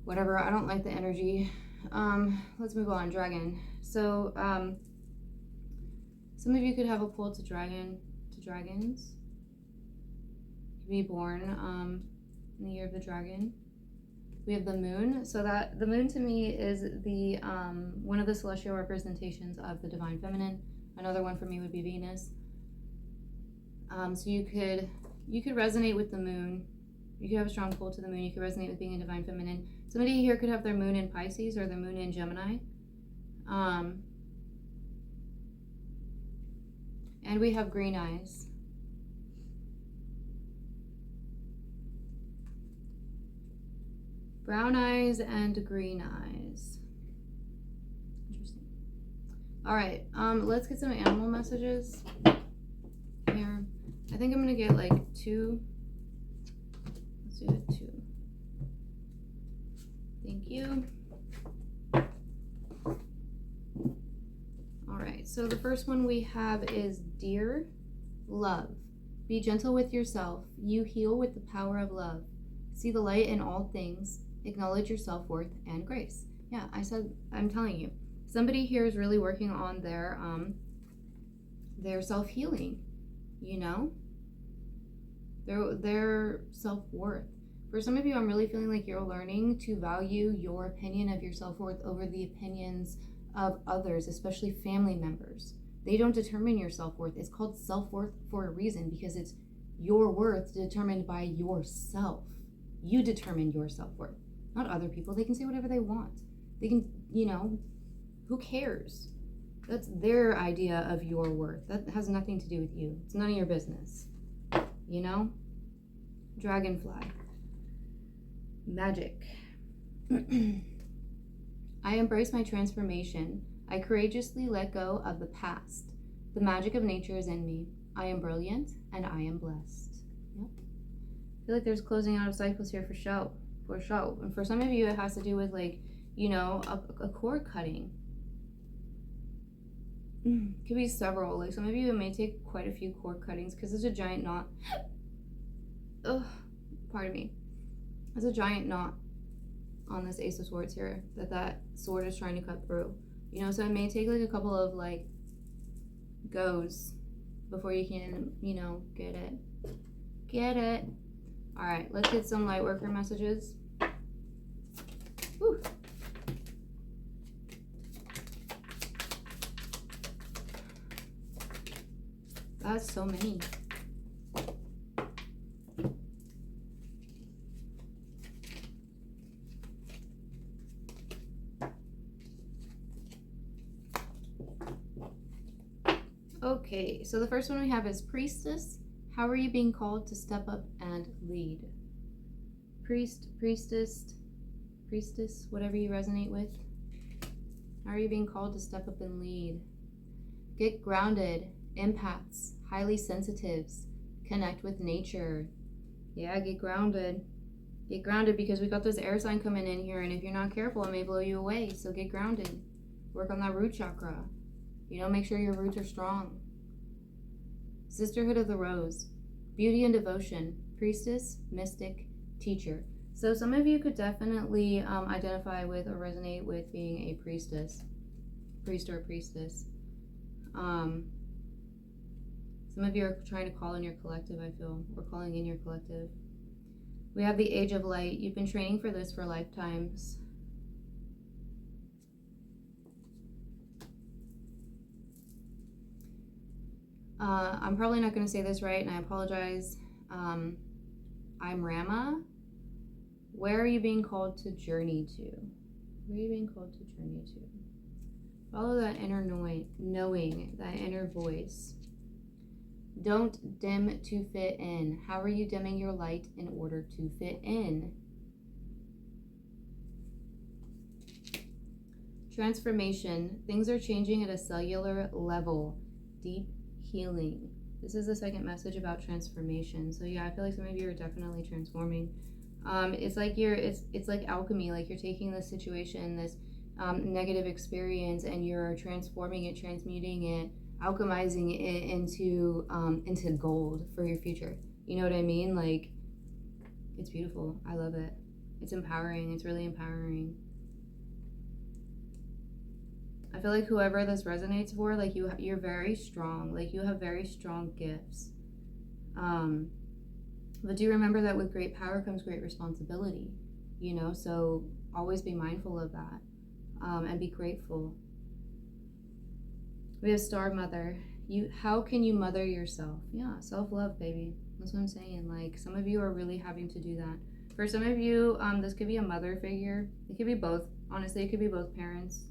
whatever. I don't like the energy. Let's move on. Dragon. So some of you could have a pull to dragons. Could be born in the year of the dragon. We have the moon. So that the moon to me is the one of the celestial representations of the divine feminine. Another one for me would be Venus. So you could resonate with the moon. You could have a strong pull to the moon. You could resonate with being a divine feminine. Somebody here could have their moon in Pisces or their moon in Gemini. And we have green eyes. Brown eyes and green eyes. Interesting. All right, let's get some animal messages here. I think I'm gonna get like 2. Let's do it 2. Thank you. All right, so the first one we have is Dear Love. Be gentle with yourself. You heal with the power of love. See the light in all things. Acknowledge your self-worth and grace. Yeah, I'm telling you, somebody here is really working on their self-healing, you know, their self-worth. For some of you, I'm really feeling like you're learning to value your opinion of your self-worth over the opinions of others, especially family members. They don't determine your self-worth. It's called self-worth for a reason, because it's your worth determined by yourself. You determine your self-worth, not other people. They can say whatever they want. They can, you know, who cares? That's their idea of your worth. That has nothing to do with you. It's none of your business, you know? Dragonfly. Magic. I embrace my transformation. I courageously let go of the past. The magic of nature is in me. I am brilliant and I am blessed. Yep. I feel like there's closing out of cycles here for show. And for some of you, it has to do with, like, you know, a cord cutting. Could be several. Like, some of you, it may take quite a few cord cuttings because there's a giant knot. Ugh, pardon me. There's a giant knot on this Ace of Swords here that sword is trying to cut through. You know, so it may take like a couple of like goes before you can, you know, get it. Get it. All right, let's get some Lightworker messages. Whew. That's so many. Okay, so the first one we have is Priestess. How are you being called to step up and lead? Priest, priestess, whatever you resonate with. How are you being called to step up and lead? Get grounded. Empaths, highly sensitives, connect with nature. Yeah, get grounded. Get grounded, because we got this air sign coming in here, and if you're not careful, it may blow you away. So get grounded. Work on that root chakra. You know, make sure your roots are strong. Sisterhood of the Rose, beauty and devotion, priestess, mystic, teacher. So some of you could definitely identify with or resonate with being a priestess, priest or priestess. Some of you are trying to call in your collective, I feel, or calling in your collective. We have the Age of Light. You've been training for this for lifetimes. I'm probably not going to say this right, and I apologize. I'm Rama. Where are you being called to journey to? Where are you being called to journey to? Follow that inner knowing, that inner voice. Don't dim to fit in. How are you dimming your light in order to fit in? Transformation. Things are changing at a cellular level. Deep healing. This is the second message about transformation. So yeah, I feel like some of you are definitely transforming. It's like it's like alchemy. Like you're taking this situation, this negative experience, and you're transforming it, transmuting it, alchemizing it into gold for your future. You know what I mean? Like, it's beautiful. I love it. It's empowering. It's really empowering. I feel like whoever this resonates for, like you're very strong. Like you have very strong gifts. But do remember that with great power comes great responsibility, you know, so always be mindful of that, and be grateful. We have Star Mother. How can you mother yourself? Yeah, self-love, baby. That's what I'm saying. Like, some of you are really having to do that. For some of you, this could be a mother figure. It could be both. Honestly, it could be both parents.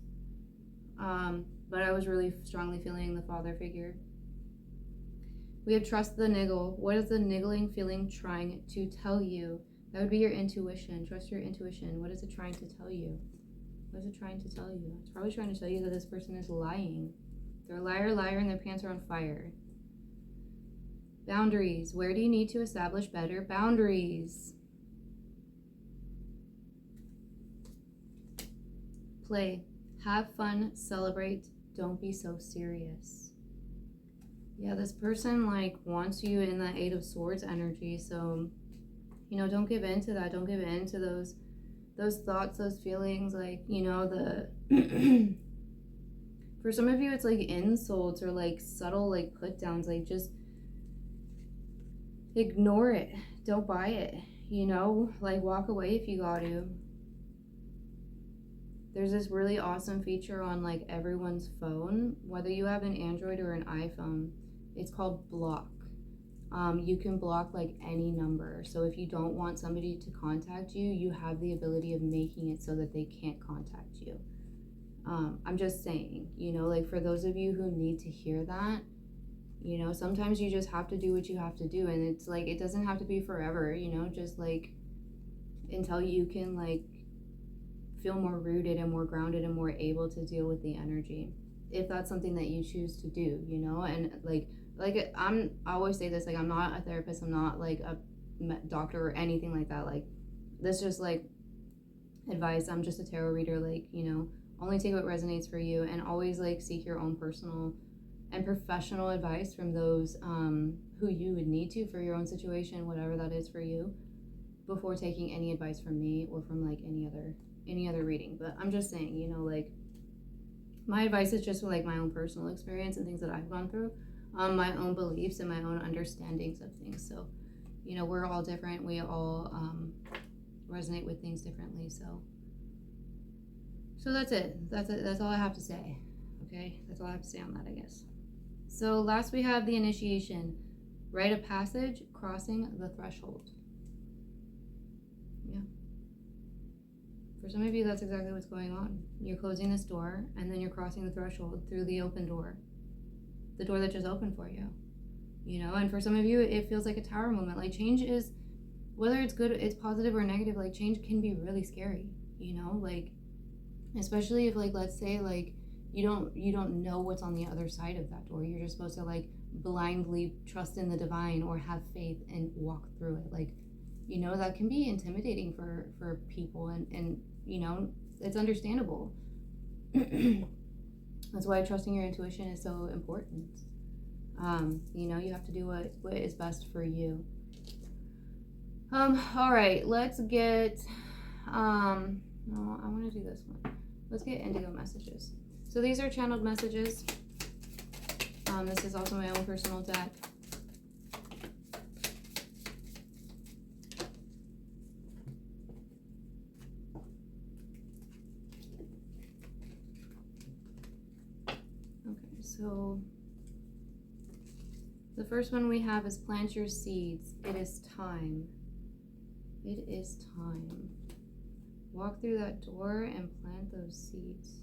But I was really strongly feeling the father figure. We have Trust the Niggle. What is the niggling feeling trying to tell you? That would be your intuition. Trust your intuition. What is it trying to tell you? What is it trying to tell you? It's probably trying to tell you that this person is lying. They're a liar, and their pants are on fire. Boundaries. Where do you need to establish better boundaries? Play. Have fun. Celebrate. Don't be so serious. Yeah, this person like wants you in that Eight of Swords energy. So, you know, don't give in to that. Don't give in to those thoughts, those feelings. Like, you know, the for some of you, it's like insults or like subtle like put downs. Like, just ignore it. Don't buy it. You know, like walk away if you got to. There's this really awesome feature on like everyone's phone, whether you have an Android or an iPhone. It's called block. You can block like any number. So if you don't want somebody to contact you, you have the ability of making it so that they can't contact you. I'm just saying, you know, like for those of you who need to hear that, you know, sometimes you just have to do what you have to do. And it's like, it doesn't have to be forever, you know, just like until you can like feel more rooted and more grounded and more able to deal with the energy, if that's something that you choose to do, you know. And like I always say this, like I'm not a therapist, I'm not like a doctor or anything like that. Like this just like advice. I'm just a tarot reader. Like, you know, only take what resonates for you, and always like seek your own personal and professional advice from those who you would need to for your own situation, whatever that is for you, before taking any advice from me or from like any other reading. But I'm just saying, you know, like my advice is just like my own personal experience and things that I've gone through, my own beliefs and my own understandings of things. So, you know, we're all different. We all resonate with things differently. So that's it. That's all I have to say. Okay, that's all I have to say on that, I guess. So last we have the initiation, rite of passage, crossing the threshold. Yeah. For some of you, that's exactly what's going on. You're closing this door, and then you're crossing the threshold through the open door. The door that just opened for you. You know, and for some of you, it feels like a tower moment. Like change is, whether it's good, it's positive or negative, like change can be really scary, you know? Like, especially if like, let's say like, you don't know what's on the other side of that door. You're just supposed to like blindly trust in the divine or have faith and walk through it. Like, you know, that can be intimidating for people, and you know, it's understandable. That's why trusting your intuition is so important. You know, you have to do what is best for you. All right, let's get no, I want to do this one. Let's get indigo messages. So these are channeled messages. This is also my own personal deck. Okay, so the first one we have is plant your seeds. It is time. It is time. Walk through that door and plant those seeds.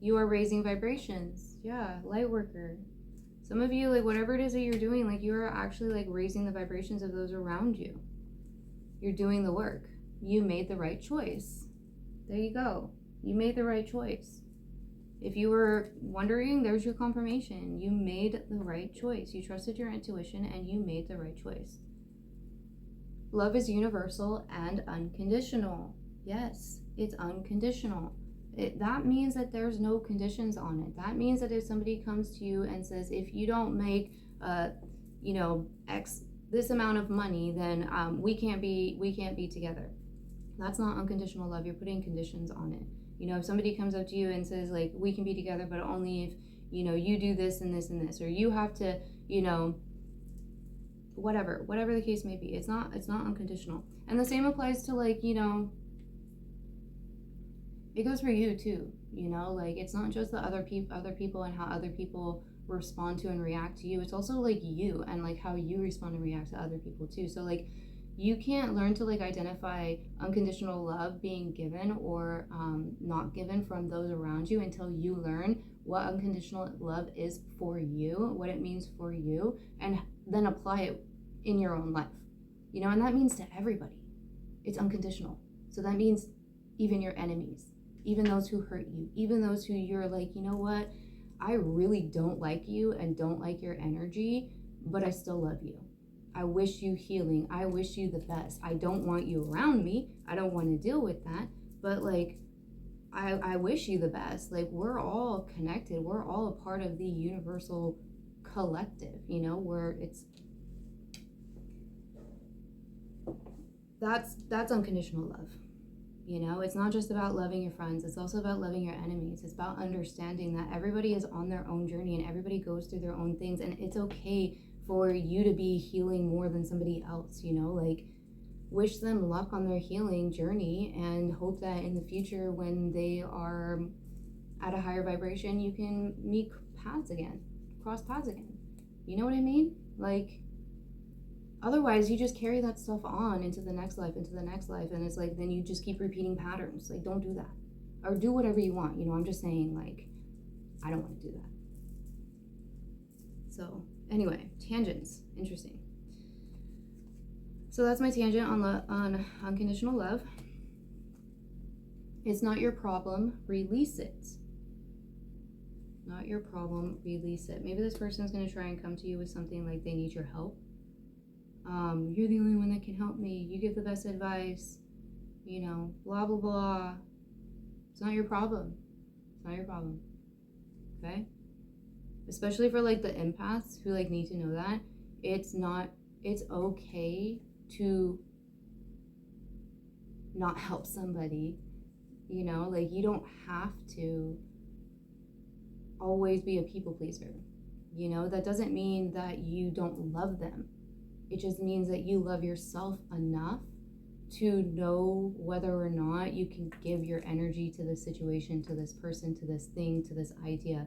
You are raising vibrations. Yeah, Lightworker. Some of you, like whatever it is that you're doing, like you are actually like raising the vibrations of those around you. You're doing the work. You made the right choice. There you go. You made the right choice. If you were wondering, there's your confirmation. You made the right choice. You trusted your intuition and you made the right choice. Love is universal and unconditional. Yes, it's unconditional. That means that there's no conditions on it. That means that if somebody comes to you and says, if you don't make, you know, X this amount of money, then we can't be together. That's not unconditional love. You're putting conditions on it. You know, if somebody comes up to you and says, like, we can be together, but only if, you know, you do this and this and this, or you have to, you know, whatever the case may be, it's not unconditional. And the same applies to, like, you know, it goes for you too, you know, like, it's not just the other people and how other people respond to and react to you. It's also like you and like how you respond and react to other people too. So like, you can't learn to like identify unconditional love being given or not given from those around you until you learn what unconditional love is for you, what it means for you, and then apply it in your own life. You know, and that means to everybody. It's unconditional. So that means even your enemies, even those who hurt you, even those who you're like, you know what, I really don't like you and don't like your energy, but I still love you. I wish you healing. I wish you the best. I don't want you around me. I don't want to deal with that. But like, I wish you the best. Like, we're all connected. We're all a part of the universal collective, you know, where it's, that's unconditional love. You know, it's not just about loving your friends. It's also about loving your enemies. It's about understanding that everybody is on their own journey and everybody goes through their own things. And it's okay for you to be healing more than somebody else, you know, like, wish them luck on their healing journey and hope that in the future when they are at a higher vibration, you can cross paths again. You know what I mean? Like, otherwise you just carry that stuff on into the next life, and it's like, then you just keep repeating patterns. Like, don't do that. Or do whatever you want, you know. I'm just saying, like, I don't want to do that. So anyway, tangents, interesting. So that's my tangent on unconditional love. It's not your problem, release it. Not your problem, release it. Maybe this person is going to try and come to you with something like they need your help. You're the only one that can help me. You give the best advice, you know, blah, blah, blah. It's not your problem. It's not your problem. Okay? Especially for like the empaths who like need to know that it's okay to not help somebody, you know, like, you don't have to always be a people pleaser, you know. That doesn't mean that you don't love them. It just means that you love yourself enough to know whether or not you can give your energy to this situation, to this person, to this thing, to this idea,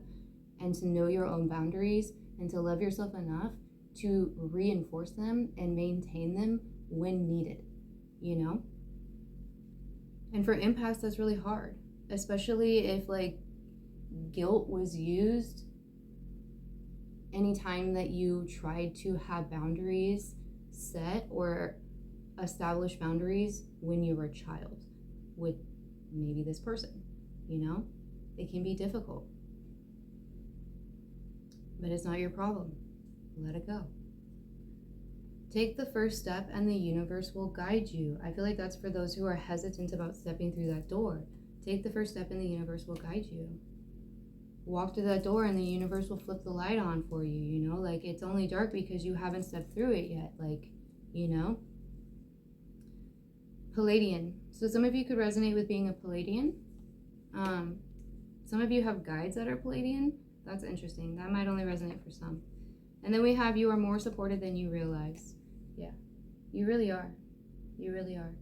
and to know your own boundaries and to love yourself enough to reinforce them and maintain them when needed, you know? And for empaths, that's really hard, especially if like guilt was used anytime that you tried to have boundaries set or establish boundaries when you were a child with maybe this person, you know? It can be difficult. But it's not your problem. Let it go. Take the first step and the universe will guide you. I feel like that's for those who are hesitant about stepping through that door. Take the first step and the universe will guide you. Walk through that door and the universe will flip the light on for you, you know? Like, it's only dark because you haven't stepped through it yet, like, you know? Palladian. So some of you could resonate with being a Palladian. Some of you have guides that are Palladian. That's interesting. That might only resonate for some. And then we have, you are more supported than you realize. Yeah, you really are. You really are.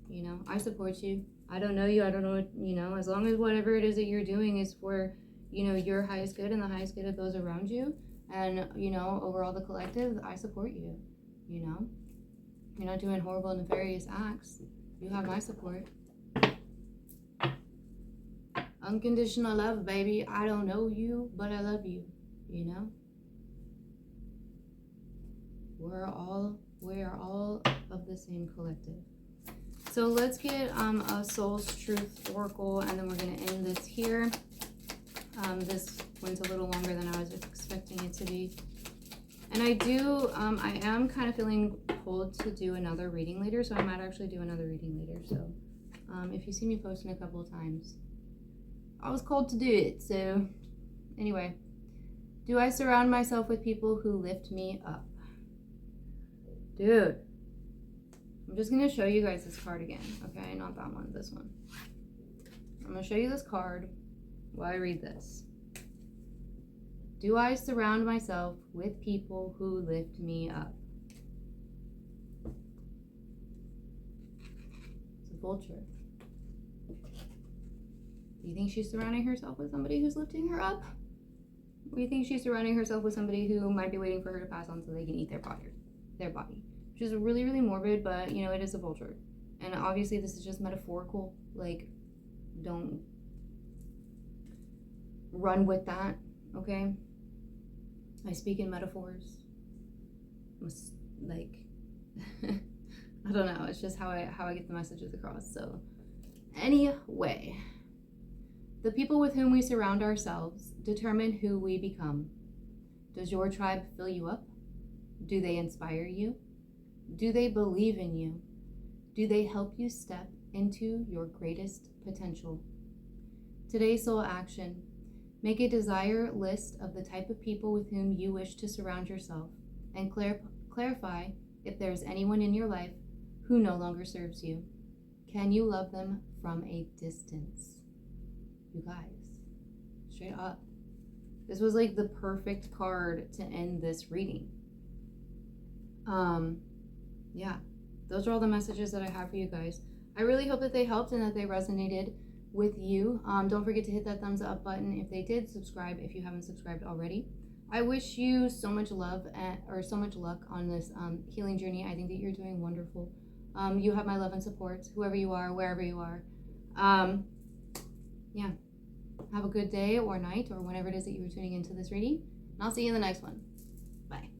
You know, I support you. I don't know you. I don't know what, you know, as long as whatever it is that you're doing is for, you know, your highest good and the highest good of those around you. And, you know, overall the collective, I support you. You know, you're not doing horrible, nefarious acts. You have my support. Unconditional love, baby. I don't know you, but I love you. You know? We are all of the same collective. So let's get a Soul's Truth Oracle, and then we're going to end this here. This went a little longer than I was expecting it to be. And I am kind of feeling pulled to do another reading later, so I might actually do another reading later. So if you see me posting a couple of times, I was called to do it. So anyway, do I surround myself with people who lift me up? Dude, I'm just going to show you guys this card again. Okay, not that one, this one. I'm going to show you this card while I read this. Do I surround myself with people who lift me up? It's a vulture. Do you think she's surrounding herself with somebody who's lifting her up? Or do you think she's surrounding herself with somebody who might be waiting for her to pass on so they can eat their body? Which is really, really morbid, but you know, it is a vulture. And obviously this is just metaphorical. Like, don't run with that, okay? I speak in metaphors. Like, I don't know. It's just how I get the messages across. So, anyway, the people with whom we surround ourselves determine who we become. Does your tribe fill you up? Do they inspire you? Do they believe in you? Do they help you step into your greatest potential? Today's soul action. Make a desire list of the type of people with whom you wish to surround yourself and clarify if there is anyone in your life who no longer serves you. Can you love them from a distance? You guys, straight up. This was like the perfect card to end this reading. Yeah, those are all the messages that I have for you guys. I really hope that they helped and that they resonated with you. Don't forget to hit that thumbs up button if they did. Subscribe if you haven't subscribed already. I wish you so much love or so much luck on this healing journey. I think that you're doing wonderful. You have my love and support, whoever you are, wherever you are. Yeah, have a good day or night or whenever it is that you were tuning into this reading, and I'll see you in the next one. Bye.